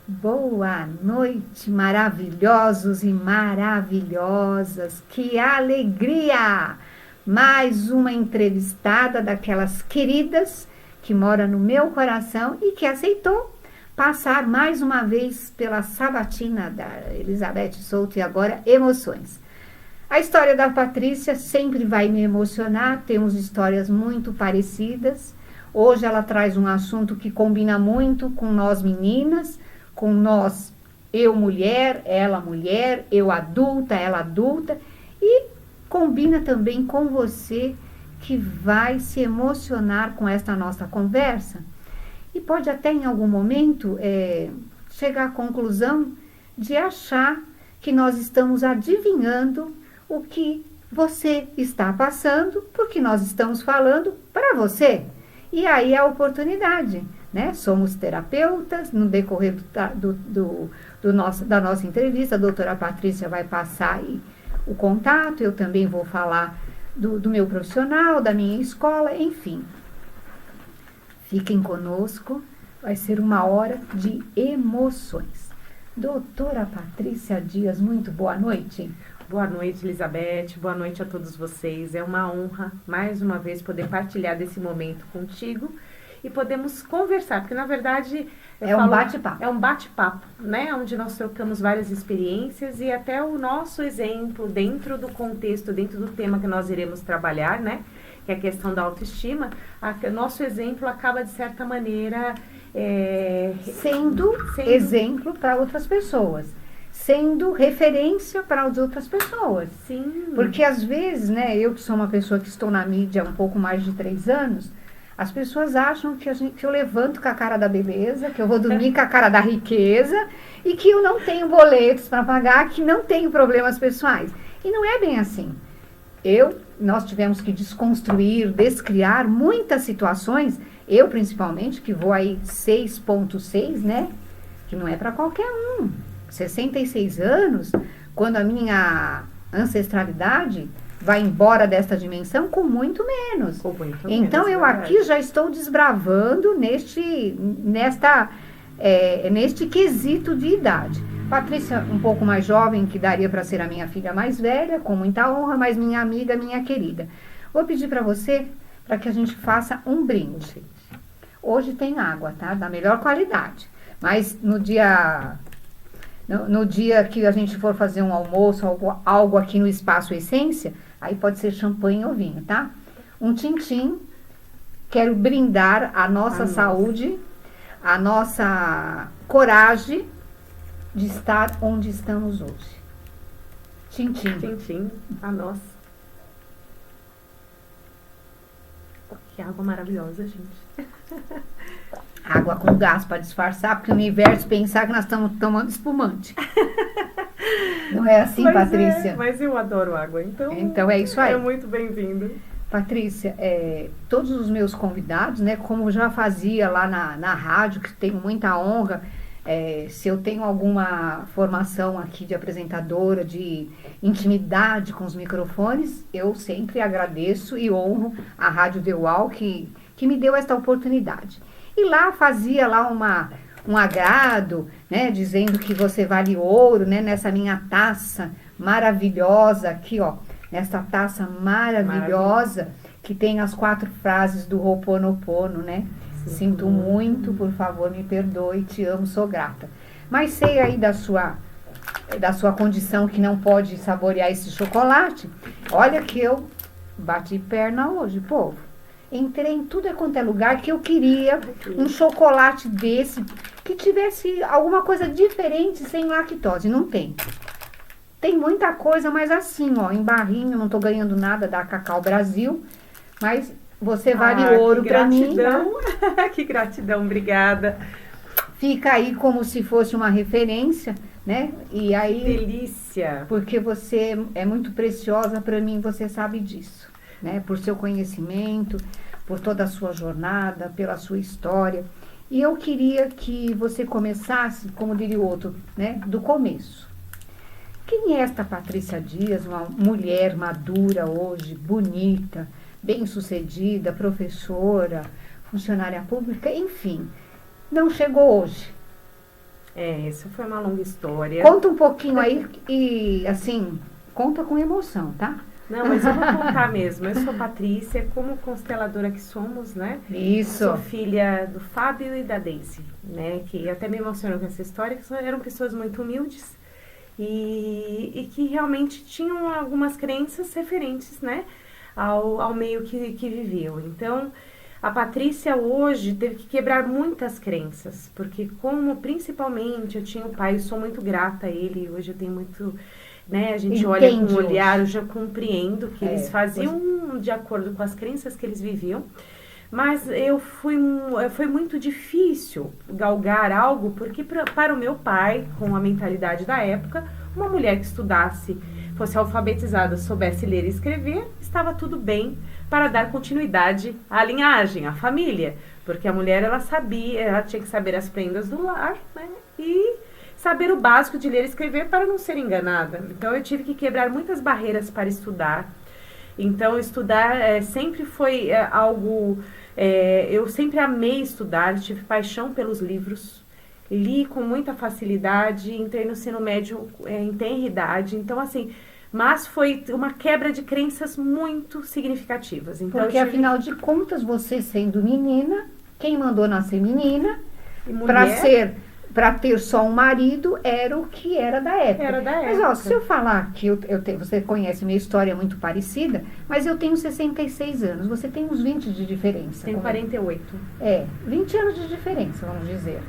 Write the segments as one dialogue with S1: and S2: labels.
S1: Boa noite, maravilhosos e maravilhosas. Que alegria! Mais uma entrevistada daquelas queridas que mora no meu coração e que aceitou passar mais uma vez pela sabatina da Elizabeth Souto e agora emoções. A história da Patrícia sempre vai me emocionar, temos histórias muito parecidas. Hoje ela traz um assunto que combina muito com nós meninas, com nós, eu mulher, eu adulta, ela adulta, e combina também com você que vai se emocionar com esta nossa conversa e pode até em algum momento chegar à conclusão de achar que nós estamos adivinhando o que você está passando, porque nós estamos falando para você. E aí é a oportunidade, né? Somos terapeutas, no decorrer da nossa entrevista, a doutora Patrícia vai passar aí o contato, eu também vou falar do meu profissional, da minha escola, enfim. Fiquem conosco, vai ser uma hora de emoções. Doutora Patrícia Dias, muito boa noite.
S2: Boa noite, Elizabeth. Boa noite a todos vocês. É uma honra, mais uma vez, poder partilhar desse momento contigo e podemos conversar, porque, na verdade...
S1: um bate-papo.
S2: É um bate-papo, né? Onde nós trocamos várias experiências e até o nosso exemplo dentro do contexto, dentro do tema que nós iremos trabalhar, né? Que é a questão da autoestima. Nosso exemplo acaba, de certa maneira...
S1: Sendo exemplo para outras pessoas. Sendo referência para as outras pessoas.
S2: Sim.
S1: Porque às vezes, né, eu que sou uma pessoa que estou na mídia há um pouco mais de 3 anos, as pessoas acham que eu levanto com a cara da beleza, que eu vou dormir com a cara da riqueza e que eu não tenho boletos para pagar, que não tenho problemas pessoais. E não é bem assim. Nós tivemos que desconstruir, descriar muitas situações, eu principalmente, que vou aí 6.6, né, que não é para qualquer um. 66 anos, quando a minha ancestralidade vai embora desta dimensão com muito menos. Então, eu aqui já estou desbravando neste quesito de idade. Patrícia, um pouco mais jovem, que daria para ser a minha filha mais velha, com muita honra, mas minha amiga, minha querida. Vou pedir para você, para que a gente faça um brinde. Hoje tem água, tá? Da melhor qualidade. Mas no dia que a gente for fazer um almoço, algo aqui no Espaço Essência, aí pode ser champanhe ou vinho, tá? Um tintim, quero brindar a nossa saúde, a nossa coragem de estar onde estamos hoje. Tintim.
S2: Tintim, a nossa. Que água maravilhosa, gente.
S1: Água com gás para disfarçar, porque o universo pensar que nós estamos tomando espumante. Não é assim, Patrícia?
S2: Mas eu adoro água,
S1: então é isso aí.
S2: É muito bem-vindo.
S1: Patrícia, todos os meus convidados, né, como eu já fazia lá na rádio, que tenho muita honra, se eu tenho alguma formação aqui de apresentadora, de intimidade com os microfones, eu sempre agradeço e honro a Rádio Deual que me deu esta oportunidade. E lá fazia lá um agrado, né, dizendo que você vale ouro, né, nessa minha taça maravilhosa aqui, ó, nessa taça maravilhosa que tem as 4 frases do Ho'oponopono, né? Sinto muito, por favor, me perdoe, te amo, sou grata. Mas sei aí da sua condição que não pode saborear esse chocolate. Olha que eu bati perna hoje, povo. Entrei em tudo quanto é lugar que eu queria um chocolate desse, que tivesse alguma coisa diferente sem lactose. Não tem. Tem muita coisa, mas assim, ó, em barrinho, não tô ganhando nada da Cacau Brasil, mas você vale ouro pra mim.
S2: Tá? Que gratidão, obrigada.
S1: Fica aí como se fosse uma referência, né? E aí,
S2: delícia.
S1: Porque você é muito preciosa pra mim, você sabe disso. Né, por seu conhecimento, por toda a sua jornada, pela sua história. E eu queria que você começasse, como diria o outro, né, do começo. Quem é esta Patrícia Dias, uma mulher madura hoje, bonita, bem-sucedida, professora, funcionária pública, enfim, não chegou hoje.
S2: Essa foi uma longa história.
S1: Conta um pouquinho aí e, assim, conta com emoção, tá?
S2: Não, mas eu vou contar mesmo. Eu sou Patrícia, como consteladora que somos, né?
S1: Isso.
S2: Sou filha do Fábio e da Daisy, né? Que até me emocionou com essa história, que eram pessoas muito humildes e que realmente tinham algumas crenças referentes, né? Ao meio que viviam. Então, a Patrícia hoje teve que quebrar muitas crenças, porque como principalmente eu tinha o pai, eu sou muito grata a ele, hoje eu tenho muito... Né, a gente olha com um olhar, eu já compreendo que eles faziam de acordo com as crenças que eles viviam, mas foi muito difícil galgar algo, porque para o meu pai, com a mentalidade da época, uma mulher que estudasse, fosse alfabetizada, soubesse ler e escrever, estava tudo bem para dar continuidade à linhagem, à família, porque a mulher, ela tinha que saber as prendas do lar, né, e saber o básico de ler e escrever para não ser enganada. Então, eu tive que quebrar muitas barreiras para estudar. Então, estudar sempre foi algo... eu sempre amei estudar, tive paixão pelos livros. Li com muita facilidade, entrei no ensino médio em tenra idade. Então, assim... Mas foi uma quebra de crenças muito significativas. Então,
S1: porque, afinal de contas, você sendo menina, quem mandou nascer menina, para ter só um marido, era o que era da época.
S2: Era da
S1: mas,
S2: época.
S1: se eu falar que você conhece minha história muito parecida, mas eu tenho 66 anos, você tem uns 20 de diferença.
S2: Tenho 48.
S1: 20 anos de diferença, vamos dizer.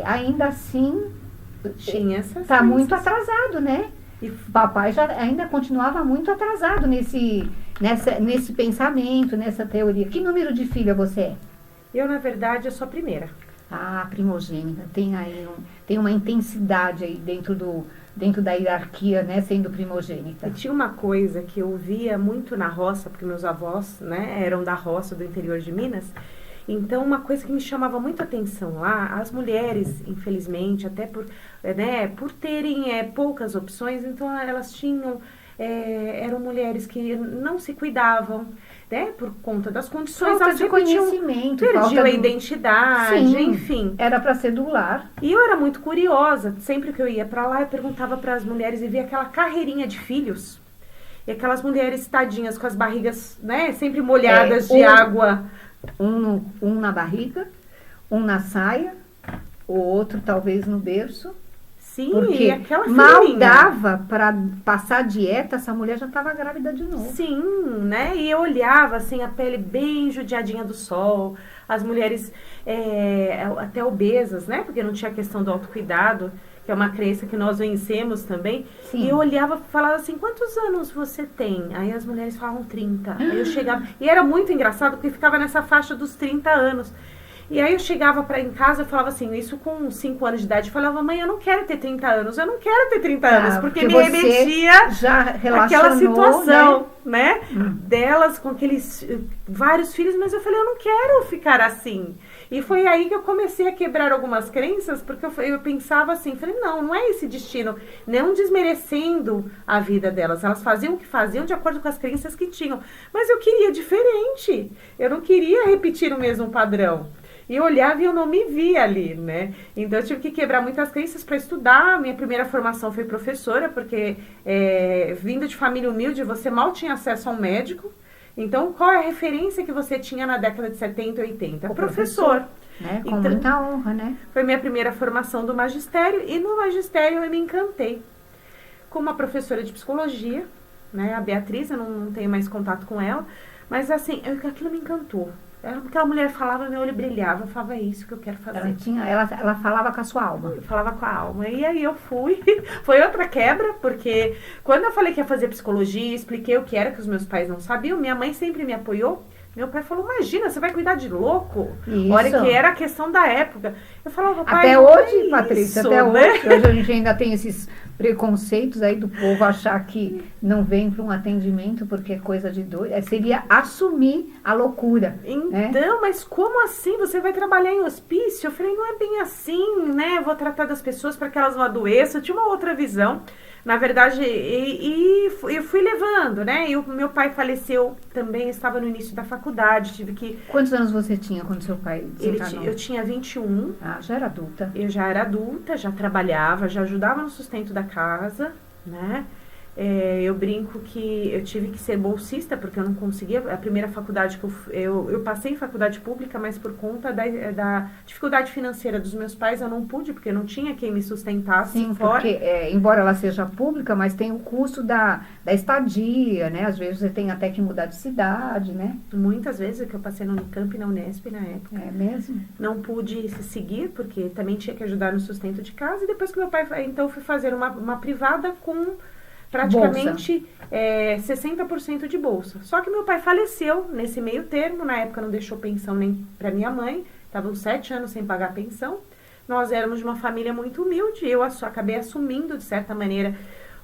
S1: Ainda assim,
S2: tinha essas
S1: está muito atrasado, né?
S2: E
S1: papai ainda continuava muito atrasado nesse pensamento, nessa teoria. Que número de filha você é?
S2: Eu, na verdade, eu sou a primeira.
S1: Primogênita. Tem uma intensidade aí dentro da hierarquia, né, sendo primogênita.
S2: E tinha uma coisa que eu via muito na roça, porque meus avós, né, eram da roça do interior de Minas. Então, uma coisa que me chamava muito atenção lá, as mulheres, infelizmente, até por terem poucas opções, então elas tinham, eram mulheres que não se cuidavam, né, por conta das condições.
S1: Falta de conhecimento.
S2: Perdiam a identidade,
S1: Sim,
S2: enfim.
S1: Era para ser do lar.
S2: E eu era muito curiosa, sempre que eu ia para lá, eu perguntava para as mulheres e via aquela carreirinha de filhos. E aquelas mulheres tadinhas com as barrigas, né, sempre molhadas de água.
S1: Um na barriga, um na saia, o outro talvez no berço.
S2: Sim,
S1: porque
S2: aquela
S1: mal dava para passar dieta, essa mulher já estava grávida de novo.
S2: Sim, né? E eu olhava assim, a pele bem judiadinha do sol, as mulheres até obesas, né? Porque não tinha a questão do autocuidado, que é uma crença que nós vencemos também. Sim. E eu olhava e falava assim, quantos anos você tem? Aí as mulheres falavam 30. Aí eu chegava, e era muito engraçado, porque ficava nessa faixa dos 30 anos. E aí eu chegava em casa e falava assim, isso com 5 anos de idade, eu falava, mãe, eu não quero ter 30 anos, eu não quero ter 30 anos, porque me remetia
S1: já
S2: aquela situação, né? Delas com aqueles vários filhos, mas eu falei, eu não quero ficar assim. E foi aí que eu comecei a quebrar algumas crenças, porque eu pensava assim, falei, não é esse destino, não desmerecendo a vida delas, elas faziam o que faziam de acordo com as crenças que tinham, mas eu queria diferente, eu não queria repetir o mesmo padrão. E eu olhava e eu não me via ali, né? Então eu tive que quebrar muitas crenças para estudar. Minha primeira formação foi professora, porque vindo de família humilde, você mal tinha acesso a um médico. Então, qual é a referência que você tinha na década de 70 e 80? Professor.
S1: Né? Com muita honra, né?
S2: Foi minha primeira formação do magistério, e no magistério eu me encantei com uma professora de psicologia, né? A Beatriz, eu não tenho mais contato com ela, mas assim, aquilo me encantou. Aquela mulher falava, meu olho brilhava, eu falava, é isso que eu quero fazer.
S1: Ela falava com a sua alma.
S2: Eu falava com a alma. E aí eu fui. Foi outra quebra, porque quando eu falei que ia fazer psicologia, expliquei o que era, que os meus pais não sabiam, minha mãe sempre me apoiou. Meu pai falou, imagina, você vai cuidar de louco?
S1: Isso.
S2: Olha que era a questão da época. Eu falava, pai,
S1: até hoje, Patrícia, até hoje a gente ainda tem esses preconceitos aí do povo achar que não vem para um atendimento porque é coisa de doido. Seria assumir a loucura.
S2: Então,
S1: né?
S2: mas como assim? Você vai trabalhar em hospício? Eu falei, não é bem assim, né? Eu vou tratar das pessoas para que elas não adoeçam. Eu tinha uma outra visão. Na verdade, eu fui levando, né? E o meu pai faleceu também, estava no início da faculdade, tive que...
S1: Quantos anos você tinha quando seu pai desencarnou?
S2: Eu tinha 21.
S1: Ah, já era adulta.
S2: Eu já era adulta, já trabalhava, já ajudava no sustento da casa, né? Eu brinco que eu tive que ser bolsista, porque eu não conseguia, a primeira faculdade que eu passei em faculdade pública, mas por conta da dificuldade financeira dos meus pais, eu não pude, porque não tinha quem me sustentasse.
S1: Sim,
S2: fora.
S1: Porque, embora ela seja pública, mas tem o custo da estadia, né? Às vezes você tem até que mudar de cidade, né?
S2: Muitas vezes que eu passei no Unicamp e na Unesp na época.
S1: É mesmo?
S2: Não pude seguir, porque também tinha que ajudar no sustento de casa, e depois que meu pai, então eu fui fazer uma privada com... praticamente 60% de bolsa. Só que meu pai faleceu nesse meio termo, na época não deixou pensão nem para minha mãe, estavam 7 anos sem pagar pensão. Nós éramos de uma família muito humilde, eu acabei assumindo, de certa maneira,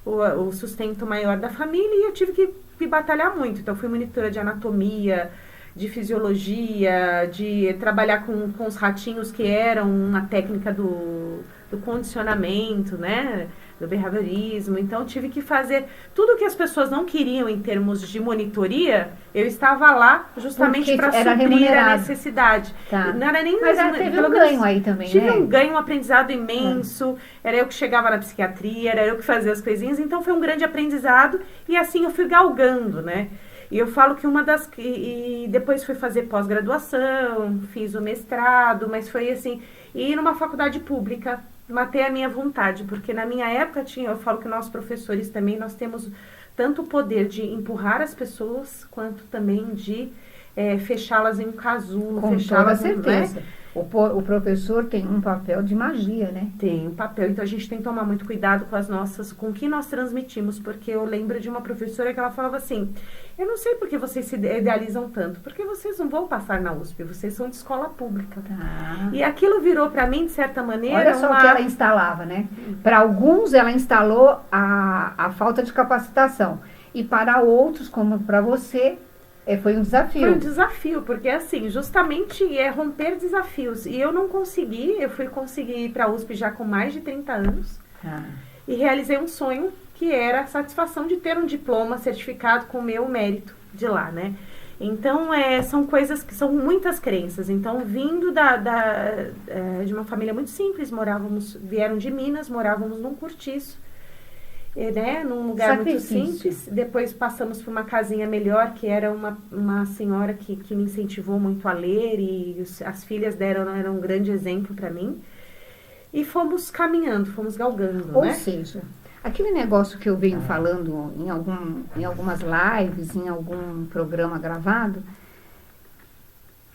S2: o sustento maior da família, e eu tive que batalhar muito. Então, fui monitora de anatomia, de fisiologia, de trabalhar com os ratinhos, que eram uma técnica do condicionamento, né? Do behaviorismo. Então, tive que fazer tudo que as pessoas não queriam em termos de monitoria, eu estava lá justamente para suprir a necessidade.
S1: Tá.
S2: Não era nem...
S1: Mas teve um ganho aí também,
S2: tive
S1: né?
S2: um ganho, um aprendizado imenso. Era eu que chegava na psiquiatria, era eu que fazia as coisinhas. Então, foi um grande aprendizado. E assim, eu fui galgando, né? E eu falo que e depois fui fazer pós-graduação, fiz o mestrado, mas foi assim... E numa faculdade pública, matei a minha vontade, porque na minha época eu falo que nós professores também, nós temos tanto o poder de empurrar as pessoas, quanto também de fechá-las em um casulo,
S1: com
S2: fechá-las
S1: toda certeza. Né? O professor tem um papel de magia, né?
S2: Tem um papel, então a gente tem que tomar muito cuidado com o que nós transmitimos, porque eu lembro de uma professora que ela falava assim, eu não sei por que vocês se idealizam tanto, porque vocês não vão passar na USP, vocês são de escola pública.
S1: Tá.
S2: E aquilo virou para mim, de certa maneira...
S1: Olha só o que ela instalava, né? Para alguns ela instalou a falta de capacitação, e para outros, como para você... Foi um desafio.
S2: Foi um desafio, porque assim, justamente romper desafios. E eu não consegui, eu fui conseguir ir para a USP já com mais de 30 anos. E realizei um sonho, que era a satisfação de ter um diploma certificado com o meu mérito de lá, né? Então, são coisas que são muitas crenças. Então, vindo de uma família muito simples, vieram de Minas, morávamos num cortiço. Né, num lugar muito simples. Depois passamos por uma casinha melhor, que era uma senhora que me incentivou muito a ler, e as filhas eram um grande exemplo para mim. E fomos caminhando, fomos galgando.
S1: Ou seja, aquele negócio que eu venho falando em algumas lives, em algum programa gravado,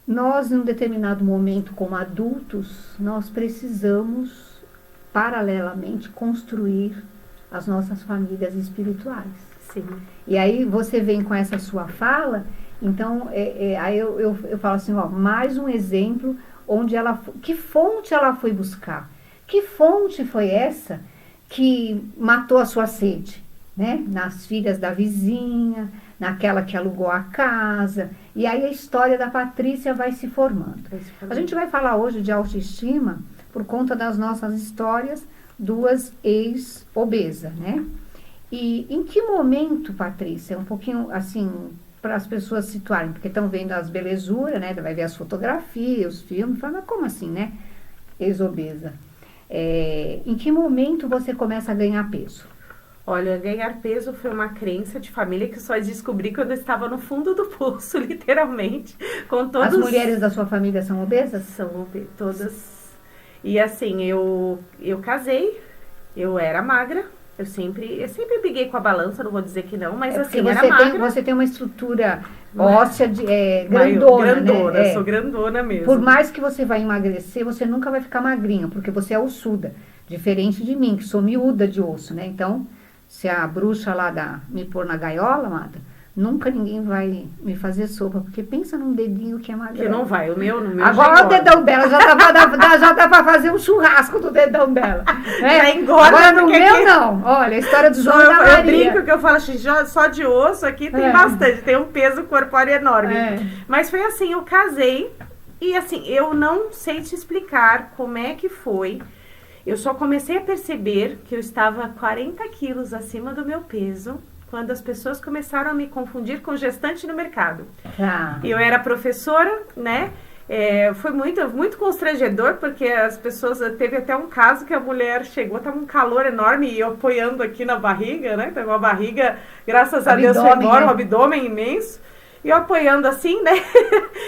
S1: nós, em um determinado momento, como adultos, nós precisamos, paralelamente, construir as nossas famílias espirituais.
S2: Sim.
S1: E aí você vem com essa sua fala, então aí eu falo assim, ó, mais um exemplo onde que fonte ela foi buscar? Que fonte foi essa que matou a sua sede? Né? Nas filhas da vizinha, naquela que alugou a casa, e aí a história da Patrícia vai se formando. A gente vai falar hoje de autoestima por conta das nossas histórias, 2 ex-obesas, né? E em que momento, Patrícia, um pouquinho assim, para as pessoas se situarem, porque estão vendo as belezuras, né? Vai ver as fotografias, os filmes, fala, mas como assim, né? Ex-obesa. Em que momento você começa a ganhar peso?
S2: Olha, ganhar peso foi uma crença de família que só descobri quando eu estava no fundo do poço, literalmente. Com todos...
S1: As mulheres da sua família são obesas?
S2: São todas. E assim, eu casei, eu era magra, eu sempre briguei com a balança, não vou dizer que não, mas assim, era magra.
S1: Você tem uma estrutura óssea grandona, né?
S2: Sou grandona mesmo.
S1: Por mais que você vai emagrecer, você nunca vai ficar magrinha, porque você é ossuda, diferente de mim, que sou miúda de osso, né? Então, se a bruxa lá me pôr na gaiola, amada, nunca ninguém vai me fazer sopa, porque pensa num dedinho que é magrelo.
S2: Que não vai, no meu
S1: Agora
S2: já
S1: o dedão dela já dá pra fazer um churrasco do dedão dela.
S2: Já engorda.
S1: Agora no meu não. Olha, a história do João e da Maria.
S2: Eu brinco que eu falo assim, só de osso aqui tem bastante, tem um peso corpóreo enorme. Mas foi assim, eu casei e assim, eu não sei te explicar como é que foi. Eu só comecei a perceber que eu estava 40 quilos acima do meu peso quando as pessoas começaram a me confundir com gestante no mercado. Eu era professora, né? Foi muito constrangedor, porque as pessoas... Teve até um caso que a mulher chegou, estava um calor enorme, e eu apoiando aqui na barriga, né? Então, uma barriga, graças a Deus, foi embora, um abdômen imenso. E eu apoiando assim, né?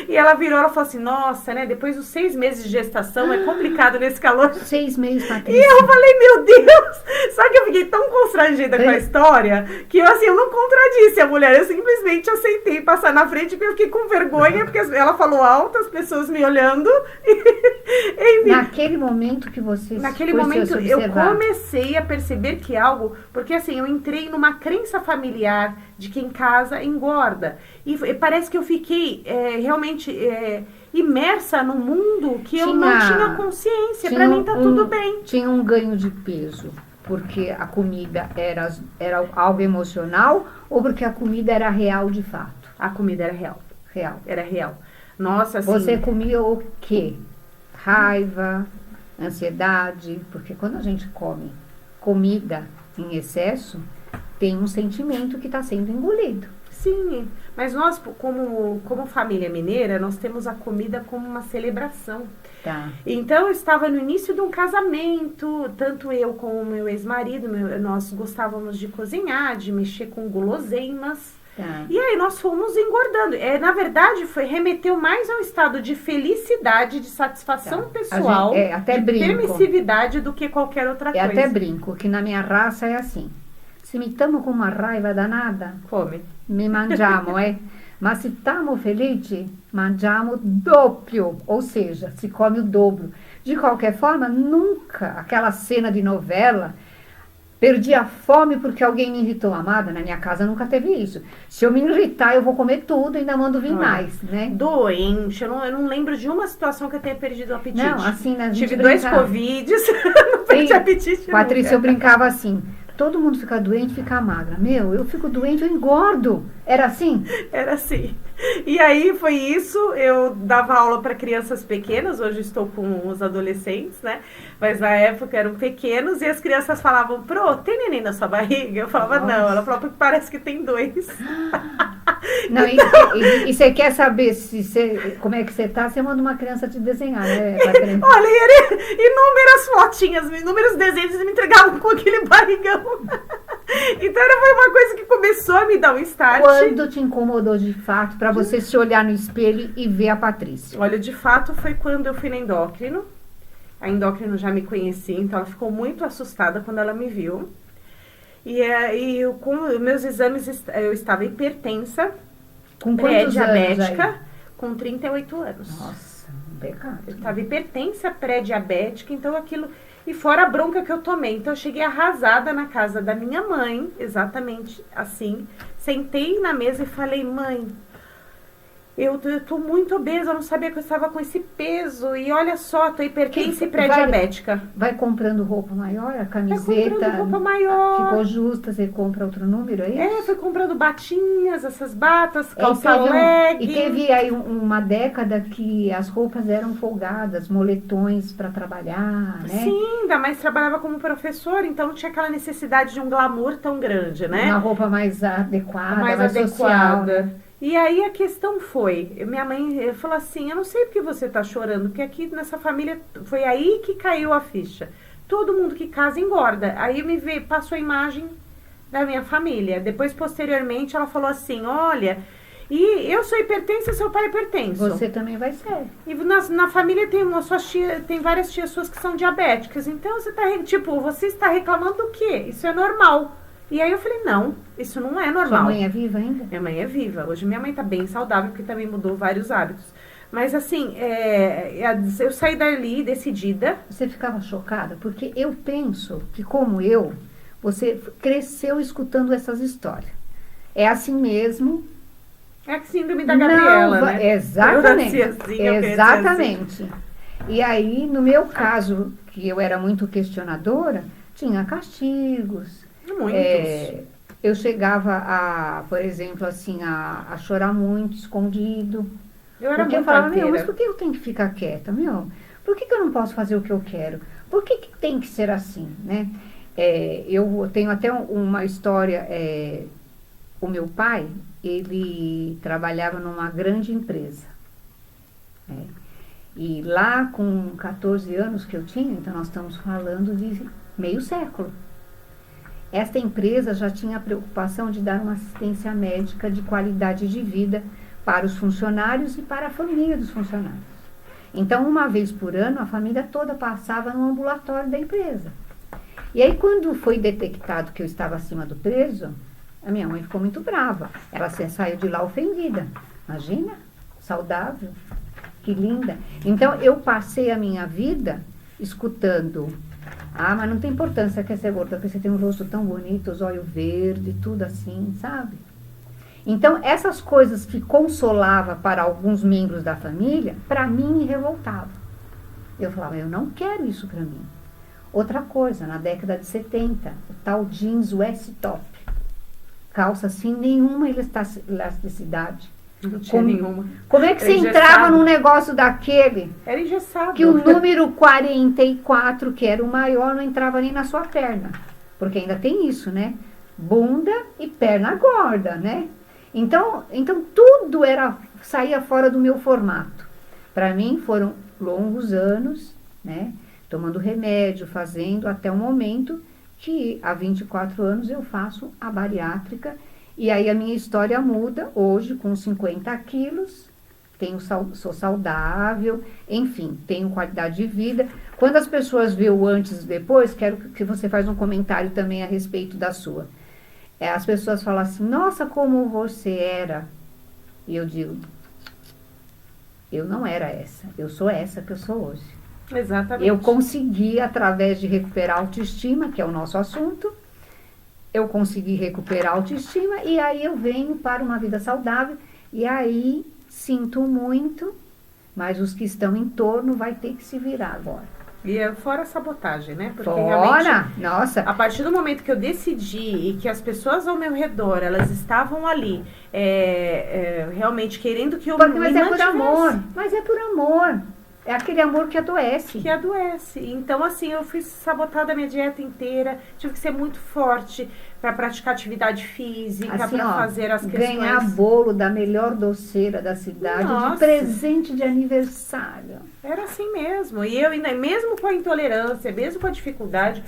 S2: E ela virou, ela falou assim, nossa, né? Depois dos 6 meses de gestação, é complicado nesse calor.
S1: 6 meses, Patrícia.
S2: E eu falei, meu Deus! Só que eu fiquei tão constrangida com a história, que eu, assim, eu não contradisse a mulher. Eu simplesmente aceitei passar na frente, porque eu fiquei com vergonha, porque ela falou alto, as pessoas me olhando.
S1: Naquele momento que você...
S2: Naquele momento eu comecei a perceber que algo... Porque, assim, eu entrei numa crença familiar de que em casa engorda. E parece que eu fiquei realmente imersa num mundo que eu não tinha consciência. Para mim tá tudo bem.
S1: Tinha um ganho de peso porque a comida era algo emocional ou porque a comida era real de fato?
S2: A comida era real. Era real. Nossa, assim...
S1: Você comia o quê? Raiva, ansiedade? Porque quando a gente come comida em excesso, tem um sentimento que está sendo engolido.
S2: Sim, mas nós, como família mineira, nós temos a comida como uma celebração. Então, eu estava no início de um casamento, tanto eu como o meu ex-marido, nós gostávamos de cozinhar, de mexer com guloseimas. E aí nós fomos engordando. Na verdade, remeteu mais a um estado de felicidade, de satisfação pessoal,
S1: até
S2: de
S1: brinco.
S2: permissividade do que qualquer outra coisa.
S1: Até brinco, que na minha raça é assim. Se me estamos com uma raiva danada, me mangiamo, Mas se estamos felizes, mangiamo doppio, ou seja, se come o dobro. De qualquer forma, nunca, aquela cena de novela, perdi a fome porque alguém me irritou. Amada, na minha casa nunca teve isso. Se eu me irritar, eu vou comer tudo e ainda mando vir mais, né?
S2: Doente, eu não lembro de uma situação que eu tenha perdido o apetite.
S1: Não, assim, a gente
S2: tive 2 Covids, não perdi apetite.
S1: Patrícia, eu brincava assim... Todo mundo fica doente, fica magra. Eu fico doente, eu engordo. Era assim?
S2: Era assim. E aí foi isso, eu dava aula para crianças pequenas, hoje estou com os adolescentes, né? Mas na época eram pequenos e as crianças falavam, tem neném na sua barriga? Eu falava, não. Ela falava, porque parece que tem 2.
S1: Não, e você quer saber como é que você tá, você manda uma criança te desenhar, né?
S2: Olha, inúmeras fotinhas, inúmeros desenhos me entregavam com aquele barrigão. Então foi uma coisa que começou a me dar um start.
S1: Quando te incomodou de fato, para você se olhar no espelho e ver a Patrícia?
S2: Olha, de fato foi quando eu fui na endócrino. A endócrino já me conhecia, então ela ficou muito assustada quando ela me viu. E com meus exames, eu estava hipertensa,
S1: com pré-diabética,
S2: com 38 anos.
S1: Nossa, um pecado.
S2: Eu estava hipertensa, pré-diabética, então aquilo... E fora a bronca que eu tomei. Então eu cheguei arrasada na casa da minha mãe, exatamente assim. Sentei na mesa e falei, mãe... Eu tô muito obesa, eu não sabia que eu estava com esse peso. E olha só, tô hipertensa e pré-diabética.
S1: Vai comprando roupa maior, a camiseta.
S2: Vai comprando roupa maior.
S1: Ficou justa, você compra outro número aí?
S2: Fui comprando batinhas, essas batas, calça leg.
S1: E teve aí uma década que as roupas eram folgadas, moletões para trabalhar, né?
S2: Sim, ainda mais trabalhava como professora, então não tinha aquela necessidade de um glamour tão grande, né?
S1: Uma roupa mais adequada, mais social, né?
S2: E aí a questão foi, minha mãe falou assim, eu não sei porque você tá chorando, porque aqui nessa família foi aí que caiu a ficha. Todo mundo que casa engorda. Aí passou a imagem da minha família. Depois, posteriormente, ela falou assim, olha, e eu sou hipertensa, seu pai é hipertenso.
S1: Você também vai ser.
S2: E na família tem várias tias suas que são diabéticas. Então, você está reclamando do quê? Isso é normal. E aí eu falei, não, isso não é normal.
S1: Sua mãe é viva ainda?
S2: Minha mãe é viva. Hoje minha mãe tá bem saudável, porque também mudou vários hábitos. Mas assim, eu saí dali decidida.
S1: Você ficava chocada? Porque eu penso que, como eu, você cresceu escutando essas histórias. é assim mesmo.
S2: É a síndrome da Gabriela,
S1: Não,
S2: né?
S1: exatamente.
S2: Eu nasci assim, eu cresci
S1: Exatamente. E aí, no meu caso, que eu era muito questionadora, tinha castigos.
S2: assim. Muitos.
S1: Eu chegava a, por exemplo, assim, a chorar muito, escondido.
S2: Eu era
S1: Porque eu
S2: muito
S1: falava, meu, mas
S2: arteira.
S1: por que eu tenho que ficar quieta, meu? Por que eu não posso fazer o que eu quero? Por que tem que ser assim, né? Eu tenho até uma história, o meu pai, ele trabalhava numa grande empresa, né? E lá com 14 anos que eu tinha, então nós estamos falando de meio século. Esta empresa já tinha a preocupação de dar uma assistência médica de qualidade de vida para os funcionários e para a família dos funcionários. Então, uma vez por ano, a família toda passava no ambulatório da empresa. E aí, quando foi detectado que eu estava acima do peso, a minha mãe ficou muito brava. Ela saiu de lá ofendida. Imagina, saudável, que linda. Então, eu passei a minha vida escutando: ah, mas não tem importância que ser gorda, porque você tem um rosto tão bonito, os olhos verdes, tudo assim, sabe? Então, essas coisas que consolava para alguns membros da família, para mim me revoltava. Eu falava, eu não quero isso para mim. Outra coisa, na década de 70, o tal jeans West-Top. Calça sem nenhuma elasticidade.
S2: Não tinha nenhuma.
S1: Como é que
S2: Era
S1: você
S2: engessado.
S1: entrava num negócio daquele?
S2: Era engessado.
S1: Que o número 44, que era o maior, não entrava nem na sua perna. Porque ainda tem isso, né? Bunda e perna gorda, né? Então tudo saía fora do meu formato. Para mim foram longos anos, né? Tomando remédio, fazendo, até o momento que há 24 anos eu faço a bariátrica. E aí a minha história muda, hoje com 50 quilos, sou saudável, enfim, tenho qualidade de vida. Quando as pessoas veem o antes e depois, quero que você faça um comentário também a respeito da sua. As pessoas falam assim, nossa, como você era. E eu digo, eu não era essa, eu sou essa que eu sou hoje.
S2: Exatamente.
S1: Eu consegui, através de recuperar a autoestima, que é o nosso assunto, eu consegui recuperar a autoestima e aí eu venho para uma vida saudável e aí sinto muito, mas os que estão em torno vai ter que se virar agora.
S2: E fora a sabotagem, né? Porque
S1: fora, nossa.
S2: A partir do momento que eu decidi e que as pessoas ao meu redor, elas estavam ali, realmente querendo que eu
S1: Porque, mas
S2: me
S1: é por
S2: mantivesse.
S1: amor, mas é por amor. É aquele amor que adoece.
S2: Que adoece. Então, assim, eu fui sabotada a minha dieta inteira, tive que ser muito forte para praticar atividade física,
S1: assim,
S2: para fazer as questões.
S1: Ganhar bolo da melhor doceira da cidade,
S2: Nossa.
S1: de presente de aniversário.
S2: Era assim mesmo. E eu ainda, mesmo com a intolerância, mesmo com a dificuldade,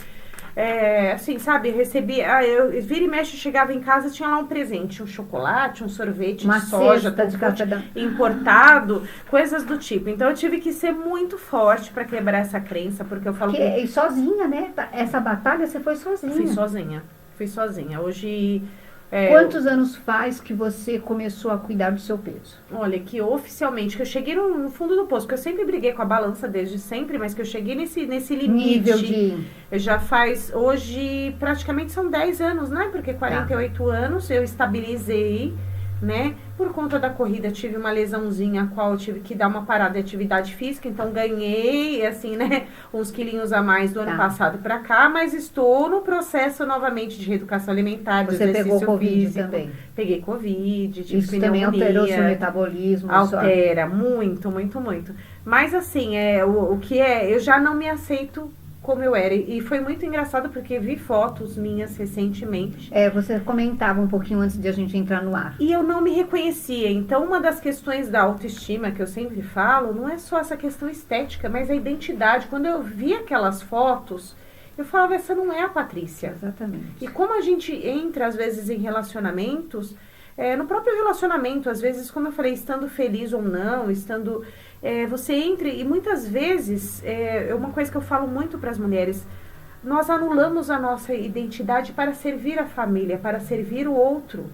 S2: assim, sabe, eu vira e mexe, chegava em casa, tinha lá um presente, um chocolate, um sorvete
S1: uma
S2: de soja,
S1: cesta de café da...
S2: importado, coisas do tipo. Então eu tive que ser muito forte para quebrar essa crença, porque eu falo
S1: E sozinha, né? Essa batalha você foi sozinha.
S2: Fui sozinha. Hoje...
S1: Quantos anos faz que você começou a cuidar do seu peso?
S2: Olha, que oficialmente, que eu cheguei no fundo do poço, porque eu sempre briguei com a balança desde sempre, mas que eu cheguei nesse limite.
S1: Nível de...
S2: Já faz, hoje, praticamente são 10 anos, né? Porque 48 anos eu estabilizei, né? Por conta da corrida, tive uma lesãozinha, a qual eu tive que dar uma parada de atividade física, então ganhei, assim, né? Uns quilinhos a mais do ano passado pra cá, mas estou no processo novamente de reeducação alimentar, de
S1: Você
S2: exercício
S1: pegou Covid
S2: físico.
S1: Também?
S2: Peguei Covid, tive
S1: Isso
S2: pneumonia.
S1: Também alterou seu metabolismo?
S2: Altera, muito, muito, muito. Mas assim, o que eu já não me aceito como eu era. E foi muito engraçado porque vi fotos minhas recentemente.
S1: Você comentava um pouquinho antes de a gente entrar no ar.
S2: E eu não me reconhecia. Então, uma das questões da autoestima que eu sempre falo, não é só essa questão estética, mas a identidade. Quando eu vi aquelas fotos, eu falava, essa não é a Patrícia.
S1: Exatamente.
S2: E como a gente entra, às vezes, em relacionamentos, no próprio relacionamento, às vezes, como eu falei, estando feliz ou não, estando... você entra e muitas vezes, é uma coisa que eu falo muito para as mulheres, nós anulamos a nossa identidade para servir a família, para servir o outro.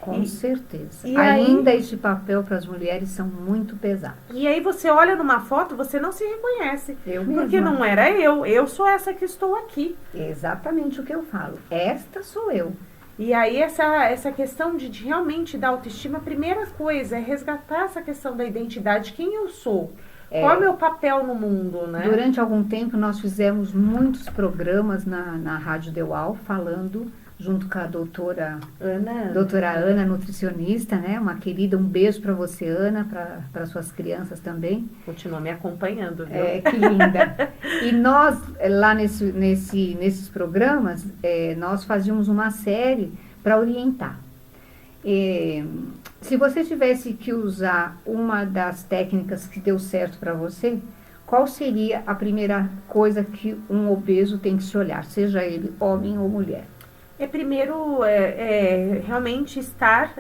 S1: Com certeza.
S2: E
S1: ainda esse papel para as mulheres são muito pesados.
S2: E aí você olha numa foto, você não se reconhece.
S1: Eu mesma.
S2: Porque não era eu sou essa que estou aqui.
S1: Exatamente o que eu falo. Esta sou eu.
S2: E aí essa questão de realmente da autoestima, a primeira coisa é resgatar essa questão da identidade, quem eu sou, qual é o meu papel no mundo, né?
S1: Durante algum tempo nós fizemos muitos programas na Rádio Deual, falando junto com a doutora Ana, nutricionista, né? Uma querida, um beijo para você, Ana, para suas crianças também.
S2: Continua me acompanhando, viu?
S1: Que linda. E nós, lá nesses programas, nós fazíamos uma série para orientar. Se você tivesse que usar uma das técnicas que deu certo para você, qual seria a primeira coisa que um obeso tem que se olhar, seja ele homem ou mulher?
S2: Primeiro, realmente estar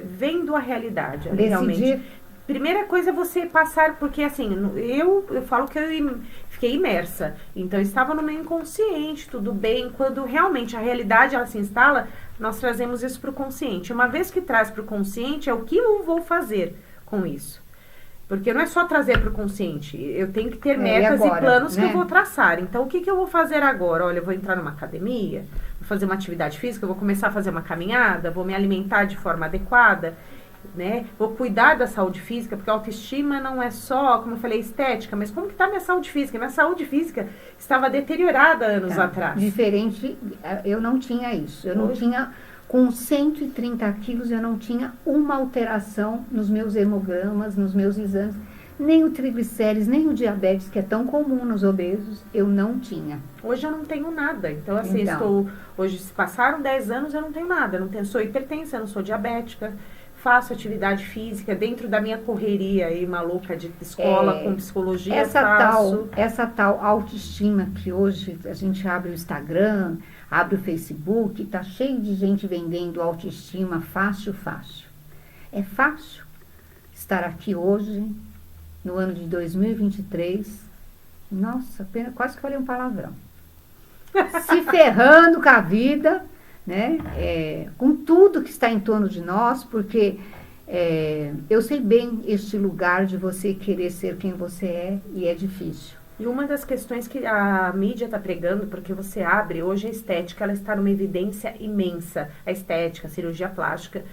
S2: vendo a realidade.
S1: Decidir.
S2: Realmente. Primeira coisa é você passar, porque assim, eu falo que eu fiquei imersa. Então, eu estava no meio inconsciente, tudo bem. Quando realmente a realidade ela se instala, nós trazemos isso para o consciente. Uma vez que traz para o consciente, é o que eu vou fazer com isso. Porque não é só trazer para o consciente. Eu tenho que ter metas e planos, né, que eu vou traçar. Então, o que eu vou fazer agora? Olha, eu vou entrar numa academia, vou fazer uma atividade física, vou começar a fazer uma caminhada, vou me alimentar de forma adequada, né? Vou cuidar da saúde física, porque a autoestima não é só, como eu falei, estética, mas como que está minha saúde física? Minha saúde física estava deteriorada anos atrás.
S1: Diferente, eu não tinha isso. Eu não tinha, com 130 quilos, eu não tinha uma alteração nos meus hemogramas, nos meus exames, nem o triglicérides, nem o diabetes, que é tão comum nos obesos, eu não tinha.
S2: Hoje eu não tenho nada. Então, assim, hoje se passaram 10 anos, eu não tenho nada. Eu não sou hipertensa, eu não sou diabética. Faço atividade física dentro da minha correria aí, maluca de escola, com psicologia,
S1: essa tal autoestima que hoje a gente abre o Instagram, abre o Facebook, tá cheio de gente vendendo autoestima fácil. É fácil estar aqui hoje, no ano de 2023, nossa, quase que falei um palavrão, se ferrando com a vida, né? Com tudo que está em torno de nós, porque eu sei bem este lugar de você querer ser quem você é, e é difícil.
S2: E uma das questões que a mídia está pregando, porque você abre, hoje a estética ela está numa evidência imensa, a estética, a cirurgia plástica.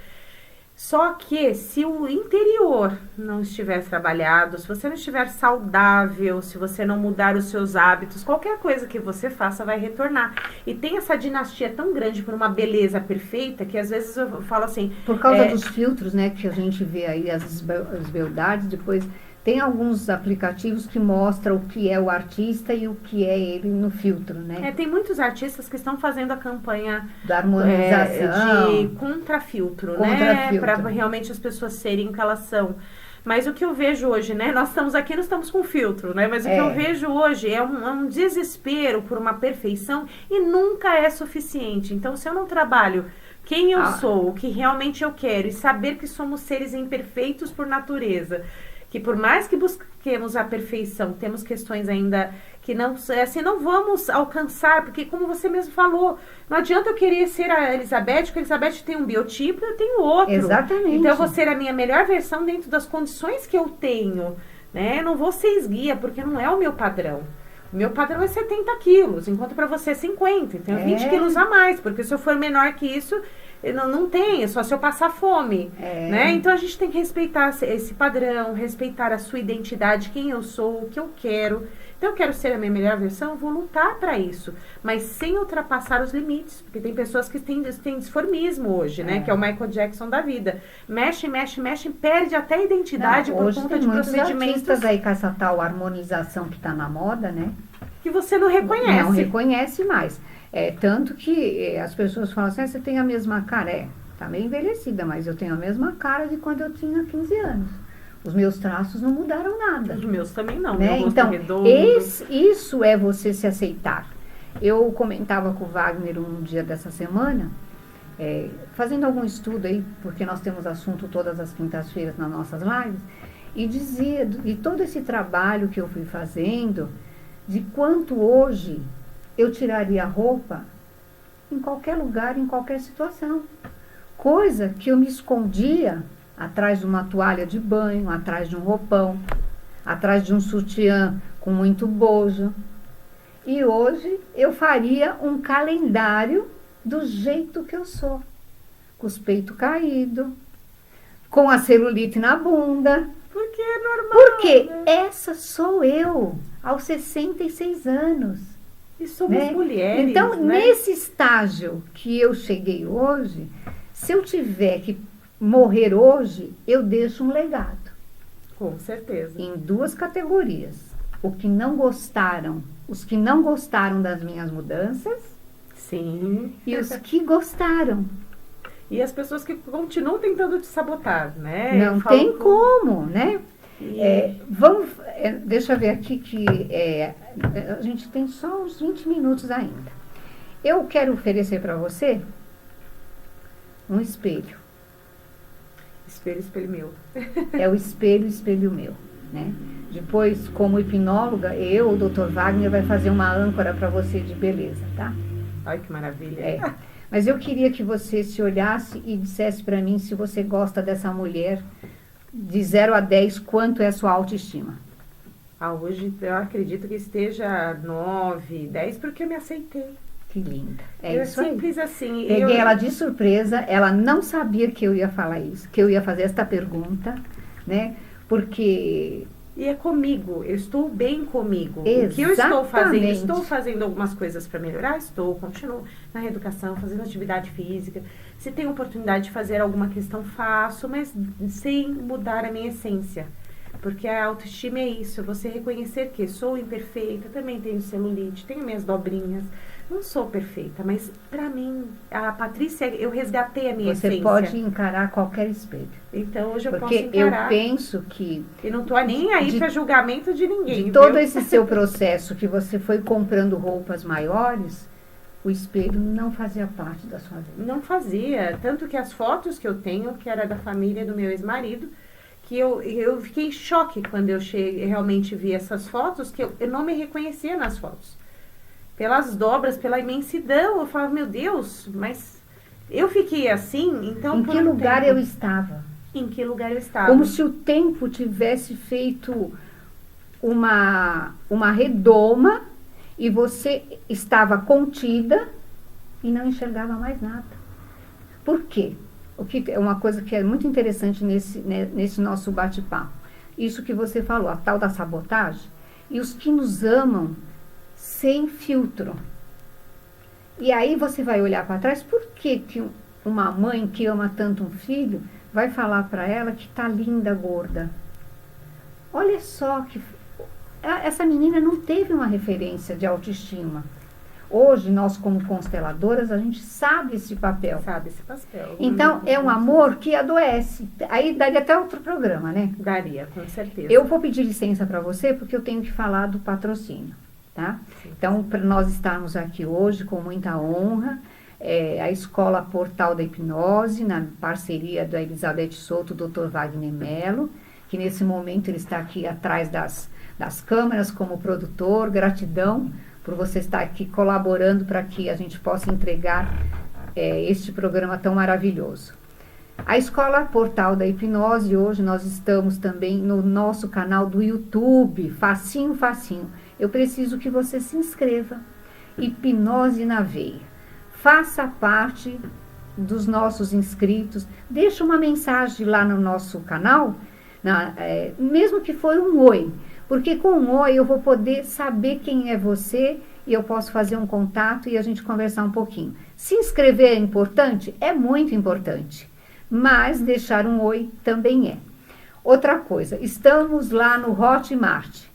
S2: Só que se o interior não estiver trabalhado, se você não estiver saudável, se você não mudar os seus hábitos, qualquer coisa que você faça vai retornar. E tem essa dinastia tão grande por uma beleza perfeita, que às vezes eu falo assim...
S1: Por causa dos filtros, né, que a gente vê aí, as beldades, depois... Tem alguns aplicativos que mostram o que é o artista e o que é ele no filtro, né?
S2: Tem muitos artistas que estão fazendo a campanha
S1: da harmonização,
S2: de contrafiltro, né? Para realmente as pessoas serem o que elas são. Mas o que eu vejo hoje, né? Nós estamos aqui, nós estamos com filtro, né? Mas o que eu vejo hoje é um desespero por uma perfeição e nunca é suficiente. Então, se eu não trabalho quem eu sou, o que realmente eu quero e saber que somos seres imperfeitos por natureza, que por mais que busquemos a perfeição, temos questões ainda que não vamos alcançar, porque como você mesmo falou, não adianta eu querer ser a Elizabeth, porque a Elizabeth tem um biotipo e eu tenho outro.
S1: Exatamente.
S2: Então eu vou ser a minha melhor versão dentro das condições que eu tenho, né? Eu não vou ser esguia, porque não é o meu padrão. O meu padrão é 70 quilos, enquanto para você é 50, então 20 quilos a mais, porque se eu for menor que isso... Não tem, é só se eu passar fome, né? Então a gente tem que respeitar esse padrão, respeitar a sua identidade, quem eu sou, o que eu quero. Então eu quero ser a minha melhor versão, eu vou lutar para isso, mas sem ultrapassar os limites, porque tem pessoas que têm disformismo hoje, né? Que é o Michael Jackson da vida. Mexe, perde até a identidade por conta de procedimentos.
S1: Artistas aí com essa tal harmonização que está na moda, né?
S2: Que você não reconhece.
S1: Não reconhece mais. Tanto que as pessoas falam assim, você tem a mesma cara. Tá meio envelhecida, mas eu tenho a mesma cara de quando eu tinha 15 anos. Os meus traços não mudaram nada.
S2: Os meus também não,
S1: né?
S2: Meu rosto
S1: então,
S2: redondo.
S1: Isso é você se aceitar. Eu comentava com o Wagner um dia dessa semana, fazendo algum estudo aí, porque nós temos assunto todas as quintas-feiras nas nossas lives, e dizia de todo esse trabalho que eu fui fazendo, de quanto hoje eu tiraria a roupa em qualquer lugar, em qualquer situação. Coisa que eu me escondia atrás de uma toalha de banho, atrás de um roupão, atrás de um sutiã com muito bojo. E hoje eu faria um calendário do jeito que eu sou. com os peitos caídos, com a celulite na bunda.
S2: Porque é normal.
S1: Porque
S2: né?
S1: essa sou eu, aos 66 anos.
S2: E somos
S1: né?
S2: mulheres.
S1: Então,
S2: né?
S1: nesse estágio que eu cheguei hoje, se eu tiver que morrer hoje, eu deixo um legado.
S2: Com certeza.
S1: Em 2 categorias. Os que não gostaram das minhas mudanças
S2: Sim.
S1: e os que gostaram.
S2: E as pessoas que continuam tentando te sabotar, né?
S1: Não
S2: Eu falo
S1: tem como, né?
S2: E-
S1: Deixa eu ver aqui que a gente tem só uns 20 minutos ainda. Eu quero oferecer para você um espelho.
S2: Espelho, espelho meu.
S1: É o espelho, espelho meu, né? Depois, como hipnóloga, o Dr. Wagner, vai fazer uma âncora para você de beleza, tá?
S2: Ai, que maravilha.
S1: É. Mas eu queria que você se olhasse e dissesse para mim se você gosta dessa mulher de 0 a 10, quanto é a sua autoestima.
S2: Hoje eu acredito que esteja 9, 10, porque eu me aceitei.
S1: Que linda. É
S2: É
S1: isso aí.
S2: simples assim.
S1: Peguei ela de surpresa, ela não sabia que eu ia falar isso, que eu ia fazer esta pergunta, né? Porque
S2: E é comigo, eu estou bem comigo. O que eu estou fazendo?
S1: Exatamente.
S2: Estou fazendo algumas coisas para melhorar? Continuo na reeducação, fazendo atividade física. Se tem oportunidade de fazer alguma questão, faço, mas sem mudar a minha essência. Porque a autoestima é isso, você reconhecer que sou imperfeita, também tenho celulite, tenho minhas dobrinhas. Não sou perfeita, mas para mim, a Patrícia, eu resgatei a minha
S1: você
S2: essência.
S1: pode encarar qualquer espelho.
S2: Então hoje eu
S1: Porque
S2: posso encarar.
S1: eu penso que
S2: E não tô nem aí para julgamento de ninguém.
S1: de todo
S2: viu?
S1: esse seu processo que você foi comprando roupas maiores, o espelho não fazia parte da sua vida.
S2: Não fazia. Tanto que as fotos que eu tenho, que era da família do meu ex-marido, que eu fiquei em choque quando eu realmente vi essas fotos, que eu não me reconhecia nas fotos. Pelas dobras, pela imensidão, eu falava, meu Deus, mas eu fiquei assim, então...
S1: Em que lugar eu estava?
S2: Em que lugar eu estava?
S1: Como se o tempo tivesse feito uma redoma e você estava contida e não enxergava mais nada. Por quê? O que é uma coisa que é muito interessante nesse nosso bate-papo. Isso que você falou, a tal da sabotagem. E os que nos amam sem filtro. E aí você vai olhar para trás, por que uma mãe que ama tanto um filho vai falar para ela que tá linda, gorda? Olha só que essa menina não teve uma referência de autoestima. Hoje, nós como consteladoras, a gente sabe esse papel.
S2: Sabe esse papel.
S1: Então, é um amor que adoece. Aí daria até outro programa, né?
S2: Daria, com certeza.
S1: Eu vou pedir licença para você, porque eu tenho que falar do patrocínio, tá?
S2: Sim.
S1: Então, para nós estarmos aqui hoje, com muita honra, a Escola Portal da Hipnose, na parceria da Elizabeth Souto, Dr. Wagner Mello, que nesse momento ele está aqui atrás das câmeras como produtor. Gratidão por você estar aqui colaborando para que a gente possa entregar este programa tão maravilhoso. A Escola Portal da Hipnose, hoje nós estamos também no nosso canal do YouTube, facinho, facinho. Eu preciso que você se inscreva. Hipnose na Veia. Faça parte dos nossos inscritos. Deixa uma mensagem lá no nosso canal, mesmo que for um oi. Porque com um oi eu vou poder saber quem é você e eu posso fazer um contato e a gente conversar um pouquinho. Se inscrever é importante? É muito importante. Mas deixar um oi também é. Outra coisa, estamos lá no Hotmart.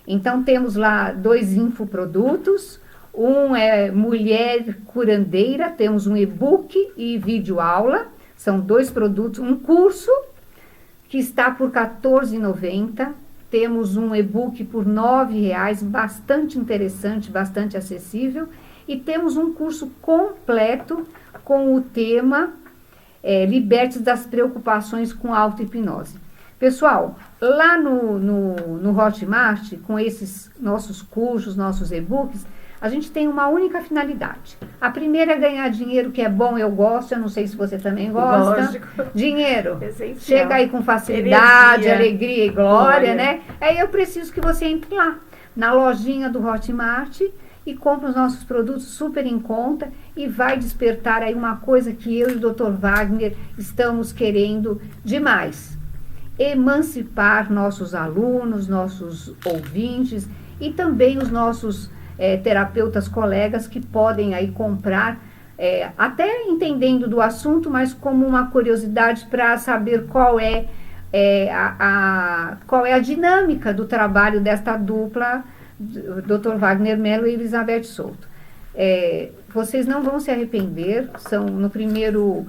S1: Então temos lá 2 infoprodutos. Um é Mulher Curandeira, temos um e-book e videoaula. São 2 produtos, um curso que está por R$ 14,90. Temos um e-book por R$ 9,00, bastante interessante, bastante acessível. E temos um curso completo com o tema Liberte das Preocupações com Auto-Hipnose. Pessoal, lá no Hotmart, com esses nossos cursos, nossos e-books, a gente tem uma única finalidade. A primeira é ganhar dinheiro, que é bom, eu gosto, eu não sei se você também gosta.
S2: Lógico.
S1: Dinheiro.
S2: Essencial.
S1: Chega aí com facilidade,
S2: Energia.
S1: alegria e glória, né? Aí eu preciso que você entre lá, na lojinha do Hotmart, e compra os nossos produtos super em conta e vai despertar aí uma coisa que eu e o Dr. Wagner estamos querendo demais. Emancipar nossos alunos, nossos ouvintes e também os nossos terapeutas colegas que podem aí comprar, até entendendo do assunto, mas como uma curiosidade para saber qual é a dinâmica do trabalho desta dupla, Dr. Wagner Mello e Elizabeth Souto. Vocês não vão se arrepender, são no primeiro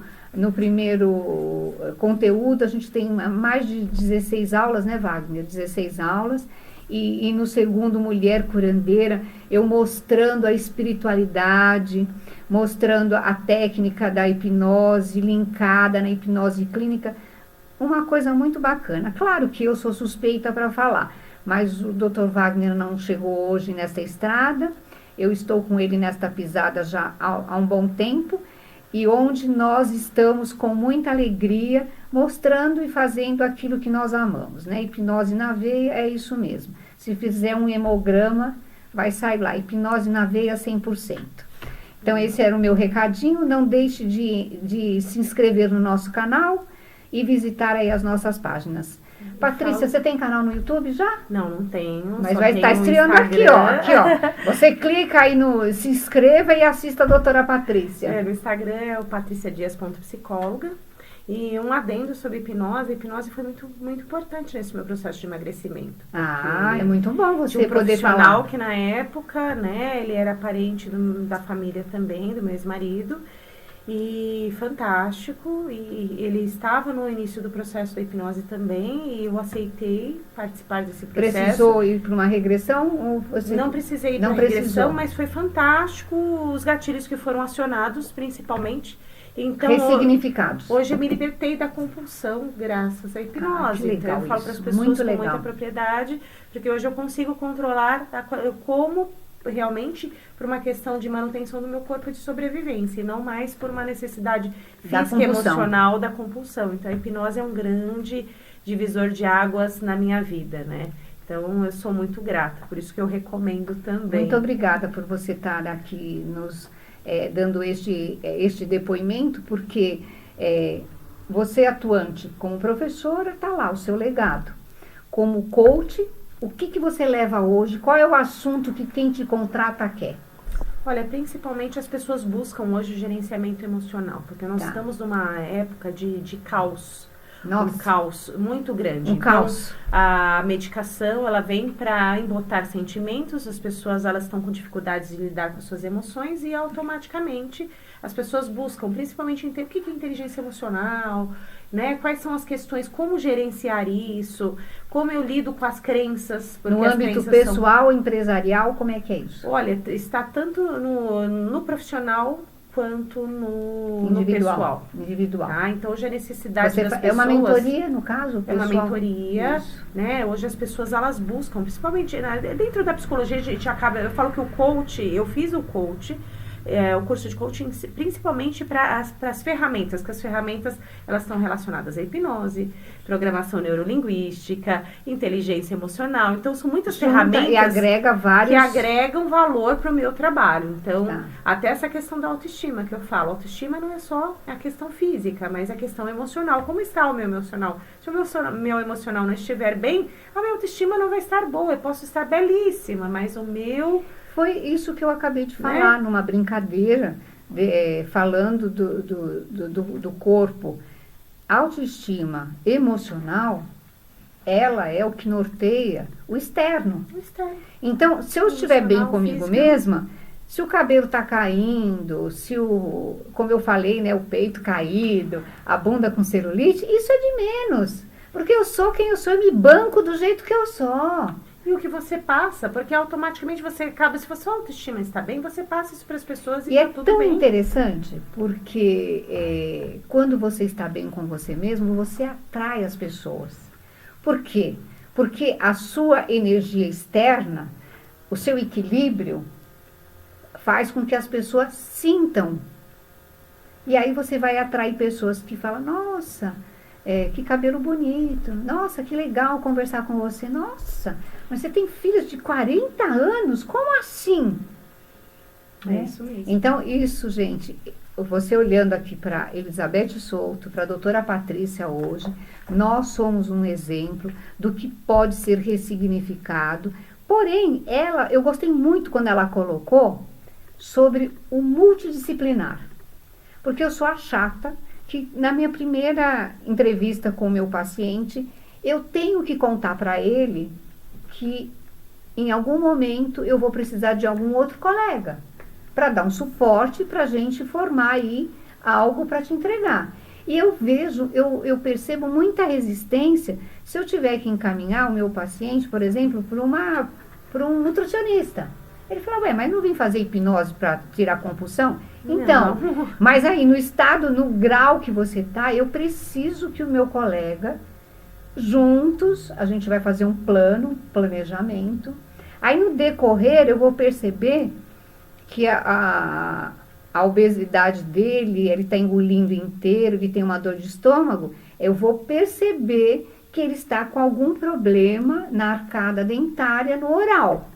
S1: conteúdo, a gente tem mais de 16 aulas, né, Wagner? 16 aulas. E no segundo, Mulher Curandeira, eu mostrando a espiritualidade, mostrando a técnica da hipnose, linkada na hipnose clínica. Uma coisa muito bacana. Claro que eu sou suspeita para falar, mas o Dr. Wagner não chegou hoje nessa estrada. Eu estou com ele nesta pisada já há um bom tempo, e onde nós estamos com muita alegria, mostrando e fazendo aquilo que nós amamos, né? Hipnose na veia é isso mesmo. Se fizer um hemograma, vai sair lá, hipnose na veia 100%. Então, esse era o meu recadinho. Não deixe de se inscrever no nosso canal e visitar aí as nossas páginas. Patrícia, você tem canal no YouTube já?
S2: Não tenho.
S1: Mas vai estar estreando aqui, ó. Você clica aí no se inscreva e assista a doutora Patrícia.
S2: No Instagram é o patriciadias.psicóloga. E um adendo sobre hipnose. A hipnose foi muito, muito importante nesse meu processo de emagrecimento.
S1: É muito bom você poder falar.
S2: Profissional que na época, né, ele era parente da família também, do meu ex-marido. E fantástico, e ele estava no início do processo da hipnose também, e eu aceitei participar desse processo.
S1: Precisou ir para uma regressão? Ou você
S2: não precisei ir para uma regressão, mas foi fantástico os gatilhos que foram acionados, principalmente. Então,
S1: ressignificados.
S2: Hoje eu me libertei da compulsão graças à hipnose.
S1: Que legal,
S2: então eu falo para as pessoas com muita propriedade, porque hoje eu consigo controlar como realmente por uma questão de manutenção do meu corpo de sobrevivência, e não mais por uma necessidade física e emocional da compulsão. Então a hipnose é um grande divisor de águas na minha vida, né? Então eu sou muito grata, por isso que eu recomendo também.
S1: Muito obrigada por você estar aqui nos dando este depoimento, porque você atuante como professora, está lá o seu legado. Como coach, o que você leva hoje? Qual é o assunto que quem te contrata quer?
S2: Olha, principalmente as pessoas buscam hoje o gerenciamento emocional, porque nós estamos numa época de caos.
S1: Nossa.
S2: Um caos muito grande.
S1: Caos.
S2: A medicação, ela vem para embotar sentimentos, as pessoas elas estão com dificuldades de lidar com suas emoções e automaticamente as pessoas buscam, principalmente, o que é inteligência emocional, né? Quais são as questões, como gerenciar isso, como eu lido com as crenças.
S1: No âmbito pessoal, empresarial, como é que é isso?
S2: Olha, está tanto no profissional quanto no pessoal.
S1: Individual.
S2: Tá? Então, hoje a necessidade das pessoas...
S1: É uma mentoria, no caso?
S2: É uma mentoria, né? Hoje as pessoas, elas buscam, principalmente dentro da psicologia, a gente acaba... Eu falo que o coach, eu fiz o coach, o curso de coaching, principalmente para as ferramentas, que as ferramentas, elas estão relacionadas à hipnose, programação neurolinguística, inteligência emocional. Então, são muitas ferramentas
S1: e agrega vários...
S2: que agregam valor para o meu trabalho. Então, até essa questão da autoestima que eu falo. Autoestima não é só a questão física, mas a questão emocional. Como está o meu emocional? Se o meu emocional não estiver bem, a minha autoestima não vai estar boa. Eu posso estar belíssima, mas o meu...
S1: Foi isso que eu acabei de falar, numa brincadeira, falando do corpo. Autoestima emocional, ela é o que norteia o externo. Então, se eu estiver bem comigo mesma, se o cabelo está caindo, como eu falei, né, o peito caído, a bunda com celulite, isso é de menos. Porque eu sou quem eu sou e me banco do jeito que eu sou.
S2: E o que você passa, porque automaticamente você acaba, se a sua autoestima está bem, você passa isso para as pessoas e tá tudo bem.
S1: E é tão interessante, porque quando você está bem com você mesmo, você atrai as pessoas. Por quê? Porque a sua energia externa, o seu equilíbrio, faz com que as pessoas sintam. E aí você vai atrair pessoas que falam, nossa... que cabelo bonito, nossa, que legal conversar com você, nossa, mas você tem filhos de 40 anos, como assim? né?
S2: É isso mesmo.
S1: Então, isso, gente, você olhando aqui para Elizabeth Souto, para a doutora Patrícia hoje, nós somos um exemplo do que pode ser ressignificado. Porém, eu gostei muito quando ela colocou sobre o multidisciplinar. Porque eu sou a chata que, na minha primeira entrevista com o meu paciente, eu tenho que contar para ele que, em algum momento, eu vou precisar de algum outro colega para dar um suporte para a gente formar aí algo para te entregar. E eu percebo muita resistência se eu tiver que encaminhar o meu paciente, por exemplo, para um nutricionista. Ele fala, ué, mas não vim fazer hipnose para tirar compulsão? Então,
S2: Não.
S1: mas aí no grau que você está, eu preciso que o meu colega, juntos, a gente vai fazer um planejamento. Aí no decorrer eu vou perceber que a obesidade dele, ele está engolindo inteiro, ele tem uma dor de estômago, eu vou perceber que ele está com algum problema na arcada dentária no oral.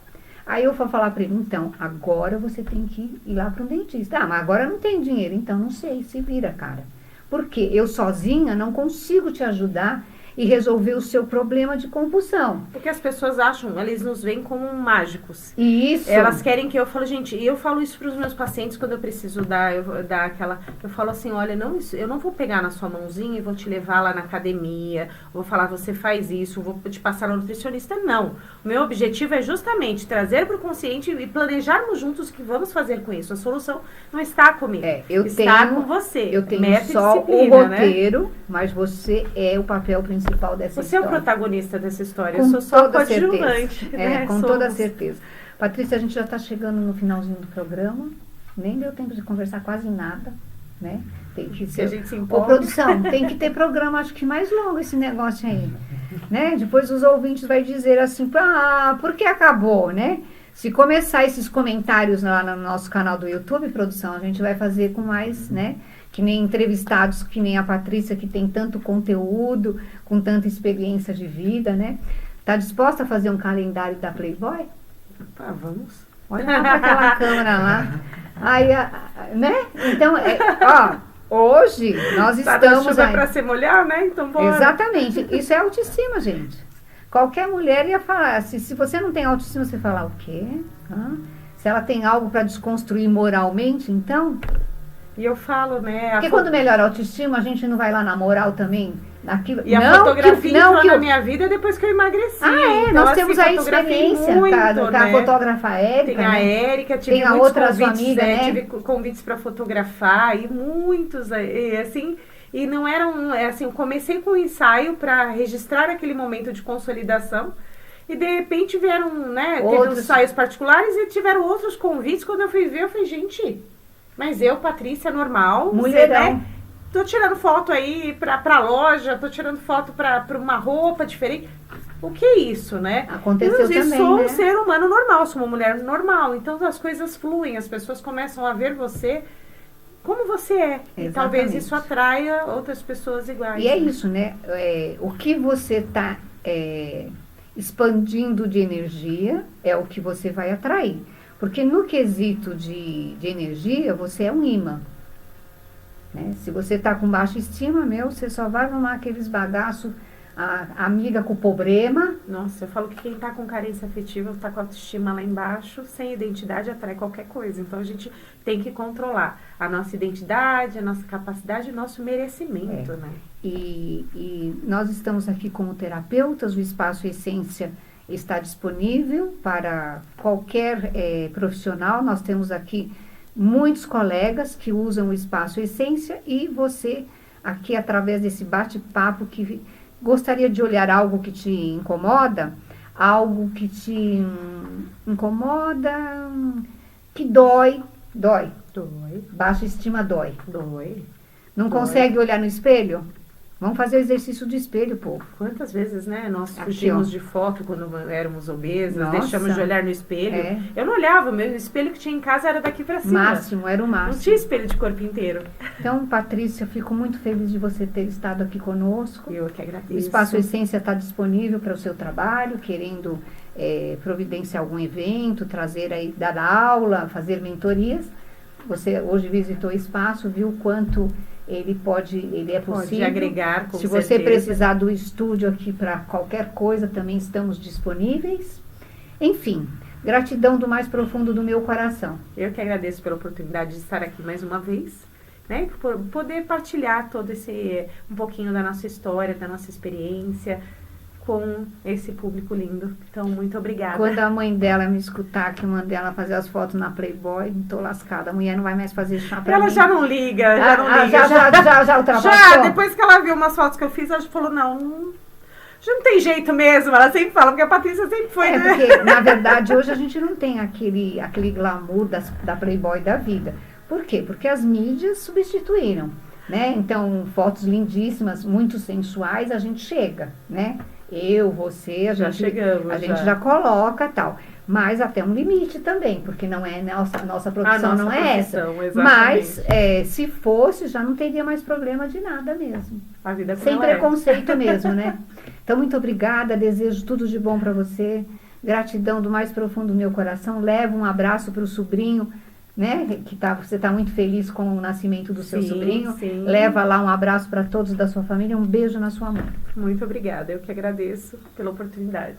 S1: Aí eu vou falar para ele, então, agora você tem que ir lá para um dentista. Ah, mas agora eu não tenho dinheiro, então não sei, se vira, cara. Porque eu sozinha não consigo te ajudar e resolver o seu problema de compulsão.
S2: Porque as pessoas acham, eles nos veem como mágicos.
S1: Isso.
S2: Elas querem que eu fale, gente, e eu falo isso para os meus pacientes quando eu preciso dar aquela. Eu falo assim, olha, eu não vou pegar na sua mãozinha e vou te levar lá na academia, vou falar, você faz isso, vou te passar no nutricionista. Não. O meu objetivo é justamente trazer para o consciente e planejarmos juntos o que vamos fazer com isso. A solução não está comigo. Está com você.
S1: Eu tenho
S2: Meta e
S1: só o
S2: disciplina,
S1: roteiro,
S2: né?
S1: Mas você é o papel principal dessa
S2: Você é
S1: história.
S2: o protagonista dessa história.
S1: Com
S2: eu sou só
S1: toda
S2: coadjuvante.
S1: certeza.
S2: Né?
S1: Com toda certeza. Patrícia, a gente já está chegando no finalzinho do programa. Nem deu tempo de conversar quase nada, né? Tem que ser.
S2: A gente se
S1: Ô,
S2: empolga.
S1: produção, tem que ter programa, acho que mais longo esse negócio aí, né? Depois os ouvintes vai dizer assim, por que acabou, né? Se começar esses comentários lá no nosso canal do YouTube, produção, a gente vai fazer com mais, né? Que nem entrevistados, que nem a Patrícia, que tem tanto conteúdo, com tanta experiência de vida, né? Tá disposta a fazer um calendário da Playboy?
S2: Vamos.
S1: Olha lá para aquela câmera lá. Aí, né? Então, hoje nós estamos
S2: chuva
S1: aí.
S2: para se molhar, né? Então bora.
S1: Exatamente. Isso é autoestima, gente. Qualquer mulher ia falar, se você não tem autoestima, você fala o quê? Se ela tem algo para desconstruir moralmente, então...
S2: E eu falo, né?
S1: Porque quando melhora a autoestima, a gente não vai lá na moral também. Naquilo.
S2: E a fotografia entrou na minha vida depois que eu emagreci.
S1: Então, nós temos aí experiência
S2: muito,
S1: com a fotógrafa Érica.
S2: Tem a Érica, tive
S1: tem a
S2: muitos
S1: outra
S2: convites,
S1: amiga, né?
S2: Tive convites para fotografar e muitos, assim, e não eram, assim, eu comecei com um ensaio para registrar aquele momento de consolidação. E de repente vieram, né? Teve ensaios particulares e tiveram outros convites. Quando eu fui ver, eu falei, gente, mas eu, Patrícia, normal,
S1: mulherão,
S2: né? Tô tirando foto aí pra loja, tô tirando foto pra uma roupa diferente. O que é isso, né?
S1: Aconteceu também,
S2: eu sou
S1: né?
S2: um ser humano normal, sou uma mulher normal. Então as coisas fluem, as pessoas começam a ver você como você é.
S1: Exatamente.
S2: E talvez isso atraia outras pessoas iguais.
S1: E é isso, né? O que você está expandindo de energia é o que você vai atrair. Porque no quesito de energia, você é um imã. Né? Se você está com baixa estima, você só vai arrumar aqueles bagaços, a amiga com problema.
S2: Nossa, eu falo que quem está com carência afetiva, está com a autoestima lá embaixo, sem identidade, atrai qualquer coisa. Então a gente tem que controlar a nossa identidade, a nossa capacidade e o nosso merecimento, né?
S1: E nós estamos aqui como terapeutas, o Espaço Essência está disponível para qualquer profissional. Nós temos aqui muitos colegas que usam o Espaço Essência e você aqui através desse bate-papo que gostaria de olhar algo que te incomoda, algo que te incomoda, que dói. Baixa estima dói. Não consegue olhar no espelho? Vamos fazer o exercício do espelho, povo.
S2: Quantas vezes, né? Nós fugimos de foto quando éramos obesas, deixamos de olhar no espelho. Eu não olhava, meu espelho que tinha em casa era daqui pra cima.
S1: Era o máximo.
S2: Não tinha espelho de corpo inteiro.
S1: Então, Patrícia, fico muito feliz de você ter estado aqui conosco.
S2: Eu que agradeço.
S1: O Espaço Essência está disponível para o seu trabalho, querendo providenciar algum evento, trazer aí, dar aula, fazer mentorias. Você hoje visitou o espaço, viu o quanto ele é possível.
S2: Pode agregar, com
S1: Se
S2: certeza.
S1: você precisar do estúdio aqui para qualquer coisa, também estamos disponíveis. Enfim, gratidão do mais profundo do meu coração.
S2: Eu que agradeço pela oportunidade de estar aqui mais uma vez, né? Por poder partilhar um pouquinho da nossa história, da nossa experiência com esse público lindo. Então, muito obrigada.
S1: Quando a mãe dela me escutar que eu mandei ela fazer as fotos na Playboy, tô lascada. A mulher não vai mais fazer chá pra mim.
S2: Ela já não liga, já não liga.
S1: Já ultrapassou?
S2: Já, depois que ela viu umas fotos que eu fiz, ela falou, não, já não tem jeito mesmo. Ela sempre fala, porque a Patrícia sempre foi, né?
S1: Porque, na verdade, hoje a gente não tem aquele glamour da Playboy da vida. Por quê? Porque as mídias substituíram, né? Então, fotos lindíssimas, muito sensuais, a gente chega, né? Você, a gente já coloca tal. Mas até um limite também, porque não é nossa profissão, não é essa.
S2: Exatamente.
S1: Mas, se fosse, já não teria mais problema de nada mesmo.
S2: A vida como
S1: sem
S2: ela
S1: preconceito mesmo, né? Então, muito obrigada, desejo tudo de bom para você. Gratidão do mais profundo do meu coração. Leva um abraço para o sobrinho, né? Você está muito feliz com o nascimento do seu sobrinho.
S2: Sim.
S1: Leva lá um abraço para todos da sua família, um beijo na sua mão.
S2: Muito obrigada, eu que agradeço pela oportunidade.